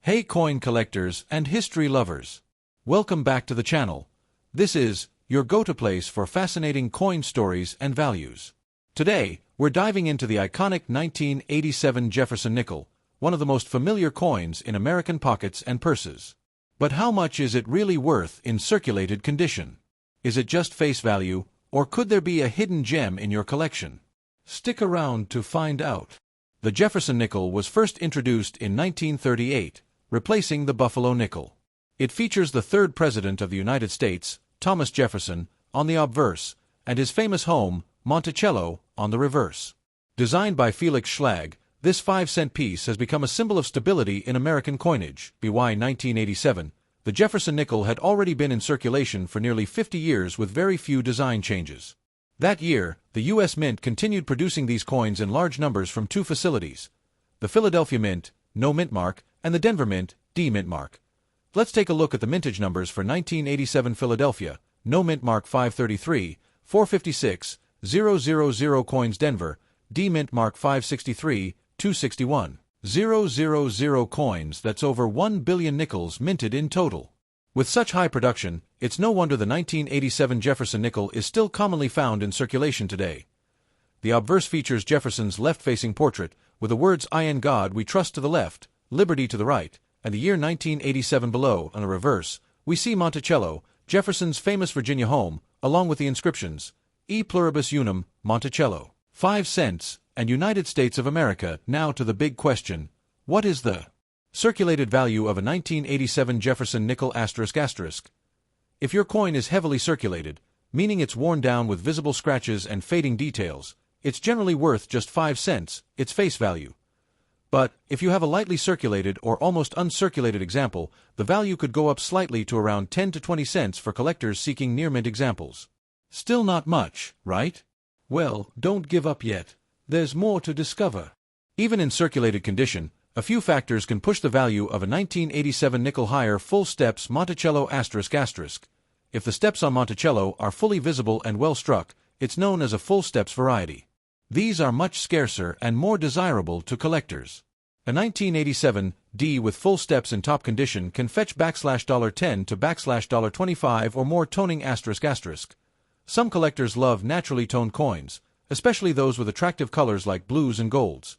Hey coin collectors and history lovers! Welcome back to the channel. This is your go-to place for fascinating coin stories and values. Today, we're diving into the iconic 1987 Jefferson nickel, one of the most familiar coins in American pockets and purses. But how much is it really worth in circulated condition? Is it just face value, or could there be a hidden gem in your collection? Stick around to find out. The Jefferson nickel was first introduced in 1938, replacing the Buffalo nickel. It features the third president of the United States, Thomas Jefferson, on the obverse, and his famous home, Monticello, on the reverse. Designed by Felix Schlag, this 5-cent piece has become a symbol of stability in American coinage. By 1987, the Jefferson nickel had already been in circulation for nearly 50 years with very few design changes. That year, the U.S. Mint continued producing these coins in large numbers from two facilities: the Philadelphia Mint, no mint mark, and the Denver Mint, D mint mark. Let's take a look at the mintage numbers for 1987 Philadelphia, no mint mark 533, 456, 000 coins Denver, D mint mark 563, 261, 000 coins. That's over 1 billion nickels minted in total. With such high production, it's no wonder the 1987 Jefferson nickel is still commonly found in circulation today. The obverse features Jefferson's left-facing portrait, with the words "I and God we trust" to the left, "Liberty" to the right, and the year 1987 below. On the reverse, we see Monticello, Jefferson's famous Virginia home, along with the inscriptions, E pluribus unum, Monticello, 5 cents, and United States of America. Now to the big question: what is the circulated value of a 1987 Jefferson nickel ***? If your coin is heavily circulated, meaning it's worn down with visible scratches and fading details, it's generally worth just 5 cents, its face value. But, if you have a lightly circulated or almost uncirculated example, the value could go up slightly to around 10 to 20 cents for collectors seeking near-mint examples. Still not much, right? Well, don't give up yet. There's more to discover. Even in circulated condition, a few factors can push the value of a 1987 nickel higher. Full steps Monticello ***. If the steps on Monticello are fully visible and well struck, it's known as a full steps variety. These are much scarcer and more desirable to collectors. A 1987 D with full steps in top condition can fetch $10 to $25 or more toning ***. Some collectors love naturally toned coins, especially those with attractive colors like blues and golds.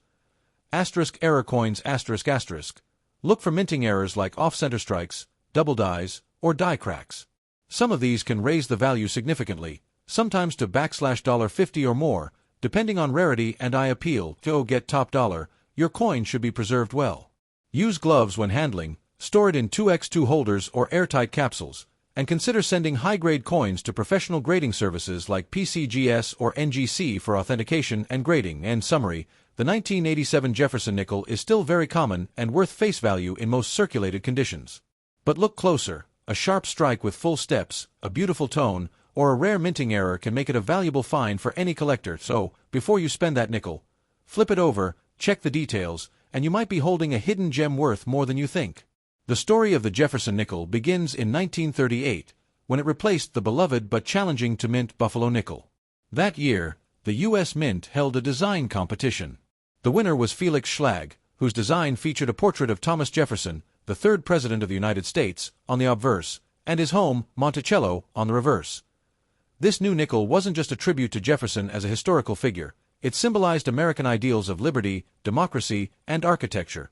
*error coins ***. Look for minting errors like off-center strikes, double dies, or die cracks. Some of these can raise the value significantly, sometimes to $50 or more, depending on rarity and eye appeal. To get top dollar, your coin should be preserved well. Use gloves when handling, store it in 2x2 holders or airtight capsules, and consider sending high-grade coins to professional grading services like PCGS or NGC for authentication and grading. In summary, the 1987 Jefferson nickel is still very common and worth face value in most circulated conditions. But look closer: a sharp strike with full steps, a beautiful tone, or a rare minting error can make it a valuable find for any collector. So, before you spend that nickel, flip it over, check the details, and you might be holding a hidden gem worth more than you think. The story of the Jefferson nickel begins in 1938, when it replaced the beloved but challenging to mint Buffalo nickel. That year, the U.S. Mint held a design competition. The winner was Felix Schlag, whose design featured a portrait of Thomas Jefferson, the third president of the United States, on the obverse, and his home, Monticello, on the reverse. This new nickel wasn't just a tribute to Jefferson as a historical figure, it symbolized American ideals of liberty, democracy, and architecture.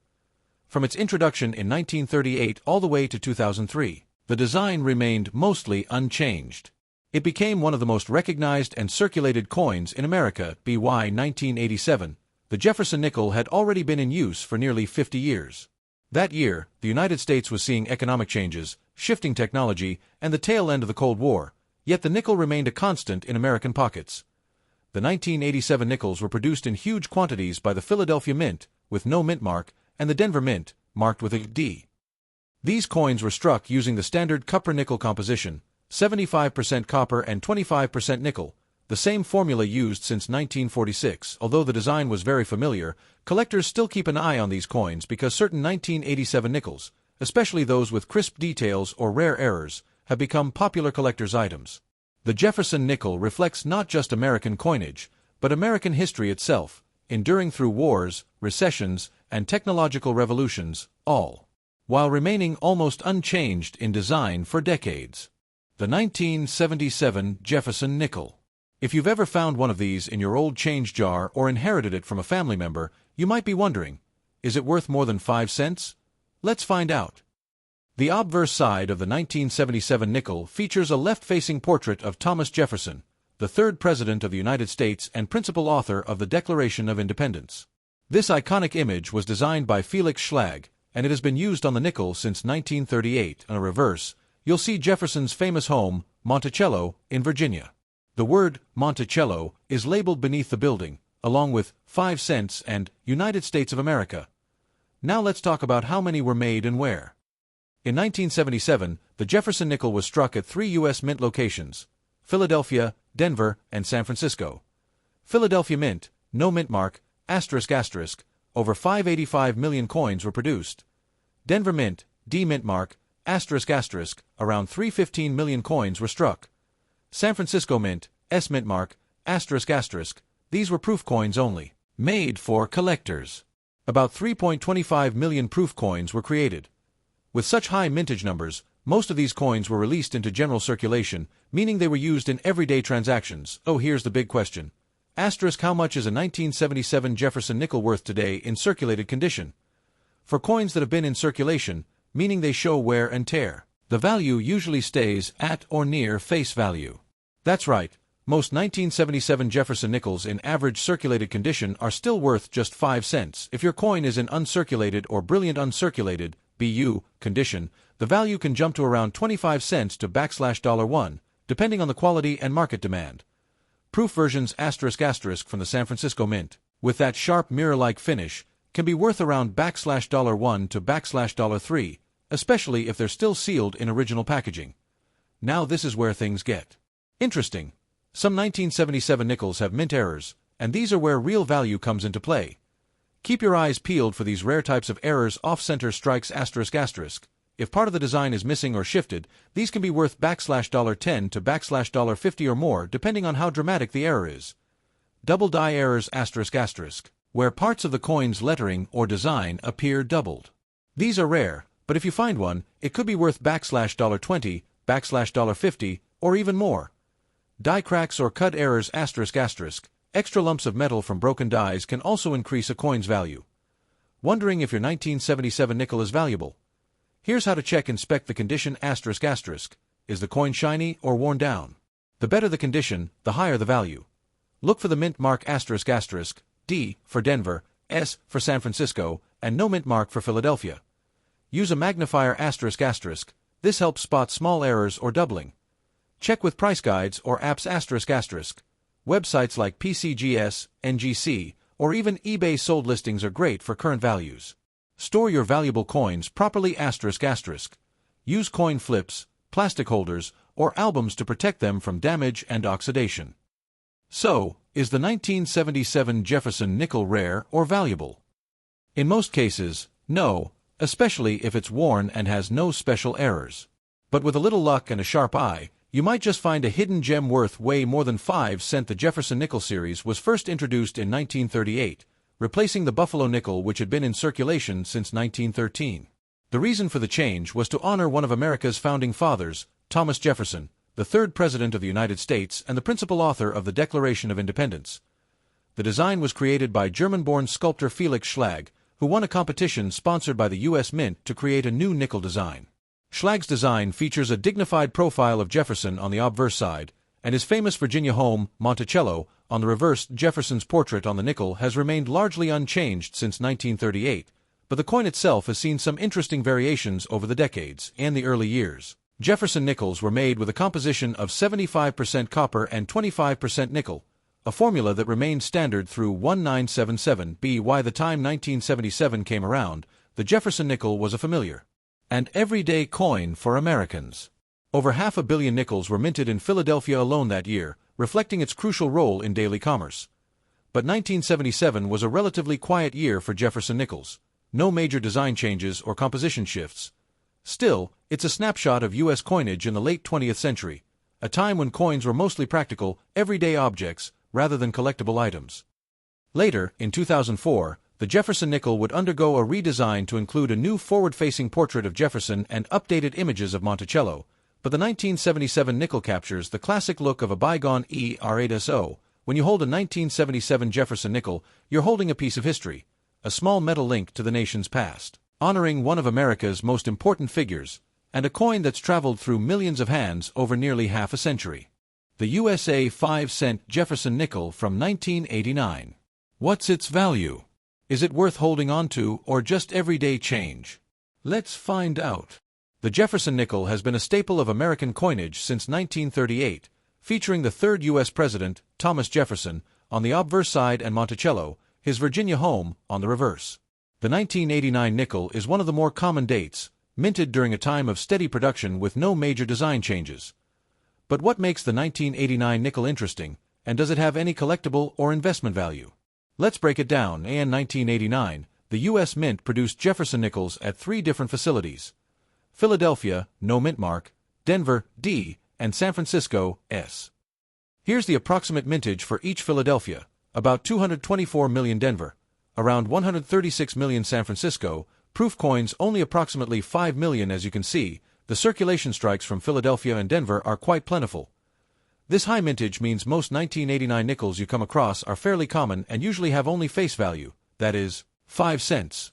From its introduction in 1938 all the way to 2003, the design remained mostly unchanged. It became one of the most recognized and circulated coins in America. By 1987, the Jefferson nickel had already been in use for nearly 50 years. That year, the United States was seeing economic changes, shifting technology, and the tail end of the Cold War, yet the nickel remained a constant in American pockets. The 1987 nickels were produced in huge quantities by the Philadelphia Mint, with no mint mark, and the Denver Mint, marked with a D. These coins were struck using the standard copper-nickel composition, 75% copper and 25% nickel, the same formula used since 1946. Although the design was very familiar, collectors still keep an eye on these coins because certain 1987 nickels, especially those with crisp details or rare errors, have become popular collectors' items. The Jefferson nickel reflects not just American coinage, but American history itself, enduring through wars, recessions, and technological revolutions, all. while remaining almost unchanged in design for decades. The 1977 Jefferson nickel. If you've ever found one of these in your old change jar or inherited it from a family member, you might be wondering, is it worth more than 5 cents? Let's find out. The obverse side of the 1977 nickel features a left-facing portrait of Thomas Jefferson, the third President of the United States and principal author of the Declaration of Independence. This iconic image was designed by Felix Schlag, and it has been used on the nickel since 1938. On a reverse, you'll see Jefferson's famous home, Monticello, in Virginia. The word Monticello is labeled beneath the building, along with 5 cents and United States of America. Now let's talk about how many were made and where. In 1977, the Jefferson nickel was struck at 3 U.S. Mint locations: Philadelphia, Denver, and San Francisco. Philadelphia Mint, no mint mark, ***, over 585 million coins were produced. Denver Mint, D mint mark, ***, around 315 million coins were struck. San Francisco Mint, S mint mark, ***, these were proof coins only, made for collectors. About 3.25 million proof coins were created. With such high mintage numbers, most of these coins were released into general circulation, meaning they were used in everyday transactions. Oh, here's the big question. How much is a 1977 Jefferson nickel worth today in circulated condition? For coins that have been in circulation, meaning they show wear and tear, the value usually stays at or near face value. That's right, most 1977 Jefferson nickels in average circulated condition are still worth just 5 cents. If your coin is in uncirculated or brilliant uncirculated (BU) condition, the value can jump to around 25 cents to $1, depending on the quality and market demand. Proof versions *** from the San Francisco Mint, with that sharp mirror-like finish, can be worth around $1 to $3, especially if they're still sealed in original packaging. Now this is where things get interesting. Some 1977 nickels have mint errors, and these are where real value comes into play. Keep your eyes peeled for these rare types of errors: off-center strikes ***. If part of the design is missing or shifted, these can be worth $10 to $50 or more, depending on how dramatic the error is. Double die errors ***, where parts of the coin's lettering or design appear doubled. These are rare, but if you find one, it could be worth $20, $50, or even more. Die cracks or cut errors ***. Extra lumps of metal from broken dies can also increase a coin's value. Wondering if your 1977 nickel is valuable? Here's how to check: inspect the condition ***. Is the coin shiny or worn down? The better the condition, the higher the value. Look for the mint mark ***, D for Denver, S for San Francisco, and no mint mark for Philadelphia. Use a magnifier ***. This helps spot small errors or doubling. Check with price guides or apps ***. Websites like PCGS, NGC, or even eBay sold listings are great for current values. Store your valuable coins properly ***. Use coin flips, plastic holders, or albums to protect them from damage and oxidation. So, is the 1977 Jefferson nickel rare or valuable? In most cases, no, especially if it's worn and has no special errors. But with a little luck and a sharp eye, you might just find a hidden gem worth way more than 5 cents. The Jefferson nickel series was first introduced in 1938, replacing the Buffalo nickel, which had been in circulation since 1913. The reason for the change was to honor one of America's founding fathers, Thomas Jefferson, the third President of the United States and the principal author of the Declaration of Independence. The design was created by German-born sculptor Felix Schlag, who won a competition sponsored by the U.S. Mint to create a new nickel design. Schlag's design features a dignified profile of Jefferson on the obverse side, and his famous Virginia home, Monticello, on the reverse. Jefferson's portrait on the nickel has remained largely unchanged since 1938, but the coin itself has seen some interesting variations over the decades. In the early years, Jefferson nickels were made with a composition of 75% copper and 25% nickel, a formula that remained standard through 1977. By the time 1977 came around, the Jefferson nickel was a familiar and everyday coin for Americans. Over 500 million nickels were minted in Philadelphia alone that year, reflecting its crucial role in daily commerce. But 1977 was a relatively quiet year for Jefferson nickels. No major design changes or composition shifts. Still, it's a snapshot of U.S. coinage in the late 20th century, a time when coins were mostly practical, everyday objects, rather than collectible items. Later, in 2004, the Jefferson nickel would undergo a redesign to include a new forward-facing portrait of Jefferson and updated images of Monticello, but the 1977 nickel captures the classic look of a bygone era. When you hold a 1977 Jefferson nickel, you're holding a piece of history, a small metal link to the nation's past, honoring one of America's most important figures, and a coin that's traveled through millions of hands over nearly half a century. The USA 5-cent Jefferson nickel from 1989. What's its value? Is it worth holding on to, or just everyday change? Let's find out. The Jefferson nickel has been a staple of American coinage since 1938, featuring the third U.S. President, Thomas Jefferson, on the obverse side and Monticello, his Virginia home, on the reverse. The 1989 nickel is one of the more common dates, minted during a time of steady production with no major design changes. But what makes the 1989 nickel interesting, and does it have any collectible or investment value? Let's break it down. In 1989, the U.S. Mint produced Jefferson nickels at 3 different facilities: Philadelphia, no mint mark; Denver, D; and San Francisco, S. Here's the approximate mintage for each: Philadelphia, about 224 million; Denver, around 136 million; San Francisco, proof coins only approximately 5 million. As you can see, the circulation strikes from Philadelphia and Denver are quite plentiful. This high mintage means most 1989 nickels you come across are fairly common and usually have only face value, that is, 5 cents.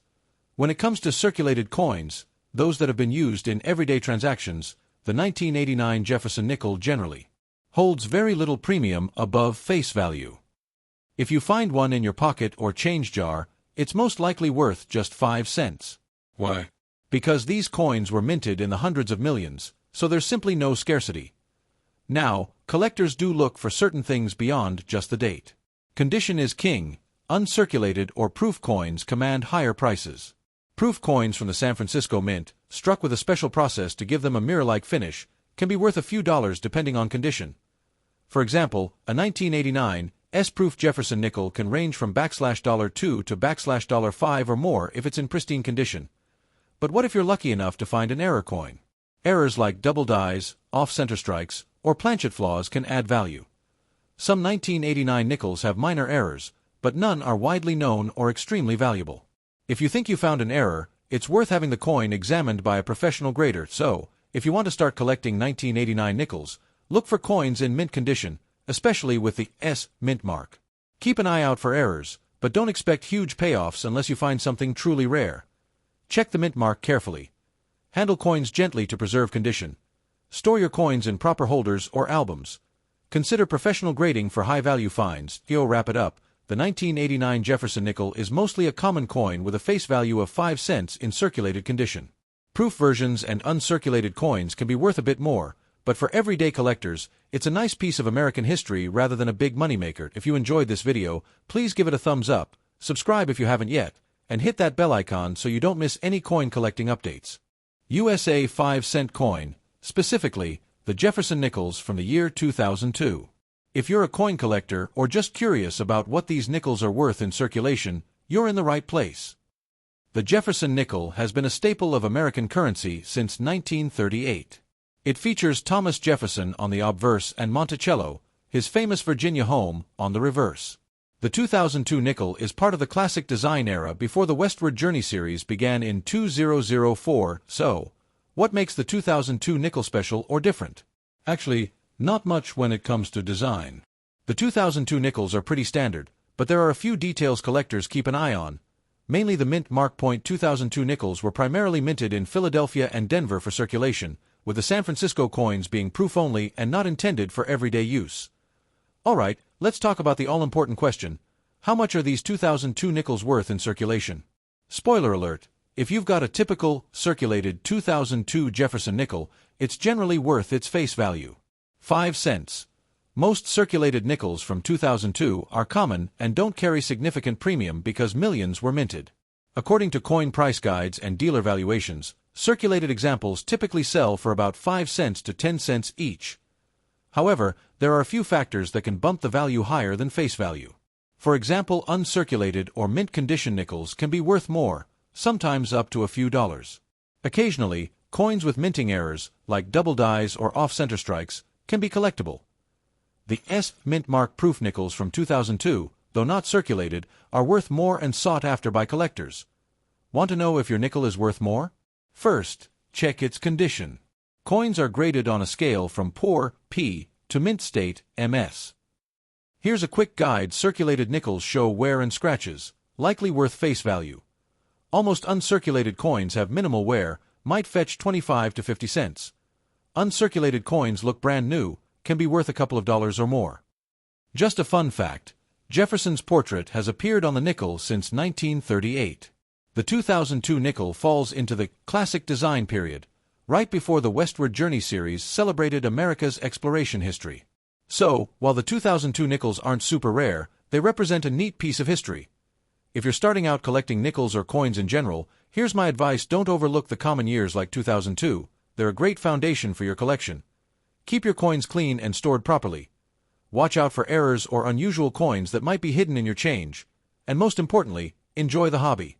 When it comes to circulated coins, those that have been used in everyday transactions, the 1989 Jefferson nickel generally holds very little premium above face value. If you find one in your pocket or change jar, it's most likely worth just 5 cents. Why? Because these coins were minted in the hundreds of millions, so there's simply no scarcity. Now, collectors do look for certain things beyond just the date. Condition is king. Uncirculated or proof coins command higher prices. Proof coins from the San Francisco Mint, struck with a special process to give them a mirror-like finish, can be worth a few dollars depending on condition. For example, a 1989 S-proof Jefferson nickel can range from $2 to $5 or more if it's in pristine condition. But what if you're lucky enough to find an error coin? Errors like double dies, off-center strikes, or planchet flaws can add value. Some 1989 nickels have minor errors, but none are widely known or extremely valuable. If you think you found an error, it's worth having the coin examined by a professional grader. So, if you want to start collecting 1989 nickels, look for coins in mint condition, especially with the S mint mark. Keep an eye out for errors, but don't expect huge payoffs unless you find something truly rare. Check the mint mark carefully. Handle coins gently to preserve condition. Store your coins in proper holders or albums. Consider professional grading for high-value finds. To wrap it up, the 1989 Jefferson nickel is mostly a common coin with a face value of 5 cents in circulated condition. Proof versions and uncirculated coins can be worth a bit more, but for everyday collectors, it's a nice piece of American history rather than a big moneymaker. If you enjoyed this video, please give it a thumbs up, subscribe if you haven't yet, and hit that bell icon so you don't miss any coin collecting updates. USA 5-cent coin, specifically, the Jefferson nickels from the year 2002. If you're a coin collector or just curious about what these nickels are worth in circulation, you're in the right place. The Jefferson nickel has been a staple of American currency since 1938. It features Thomas Jefferson on the obverse and Monticello, his famous Virginia home, on the reverse. The 2002 nickel is part of the classic design era before the Westward Journey series began in 2004. So, what makes the 2002 nickel special or different? Actually, not much when it comes to design. The 2002 nickels are pretty standard, but there are a few details collectors keep an eye on. Mainly the mint mark. 2002 nickels were primarily minted in Philadelphia and Denver for circulation, with the San Francisco coins being proof only and not intended for everyday use. Alright, let's talk about the all-important question: how much are these 2002 nickels worth in circulation? Spoiler alert, if you've got a typical, circulated 2002 Jefferson nickel, it's generally worth its face value. 5 cents. Most circulated nickels from 2002 are common and don't carry significant premium because millions were minted. According to coin price guides and dealer valuations, circulated examples typically sell for about 5 cents to 10 cents each. However, there are a few factors that can bump the value higher than face value. For example, uncirculated or mint condition nickels can be worth more, sometimes up to a few dollars. Occasionally, coins with minting errors, like double dies or off-center strikes, can be collectible. The S mint mark proof nickels from 2002, though not circulated, are worth more and sought after by collectors. Want to know if your nickel is worth more? First, check its condition. Coins are graded on a scale from poor, P, to mint state, MS. Here's a quick guide. Circulated nickels show wear and scratches, likely worth face value. Almost uncirculated coins have minimal wear, might fetch 25 to 50 cents. Uncirculated coins look brand new, can be worth a couple of dollars or more. Just a fun fact, Jefferson's portrait has appeared on the nickel since 1938. The 2002 nickel falls into the classic design period, right before the Westward Journey series celebrated America's exploration history. So, while the 2002 nickels aren't super rare, they represent a neat piece of history. If you're starting out collecting nickels or coins in general, here's my advice: don't overlook the common years like 2002. They're a great foundation for your collection. Keep your coins clean and stored properly. Watch out for errors or unusual coins that might be hidden in your change. And most importantly, enjoy the hobby.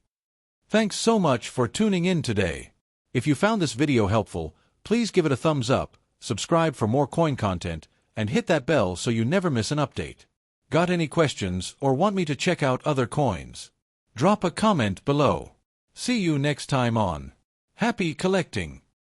Thanks so much for tuning in today. If you found this video helpful, please give it a thumbs up, subscribe for more coin content, and hit that bell so you never miss an update. Got any questions or want me to check out other coins? Drop a comment below. See you next time on Happy Collecting.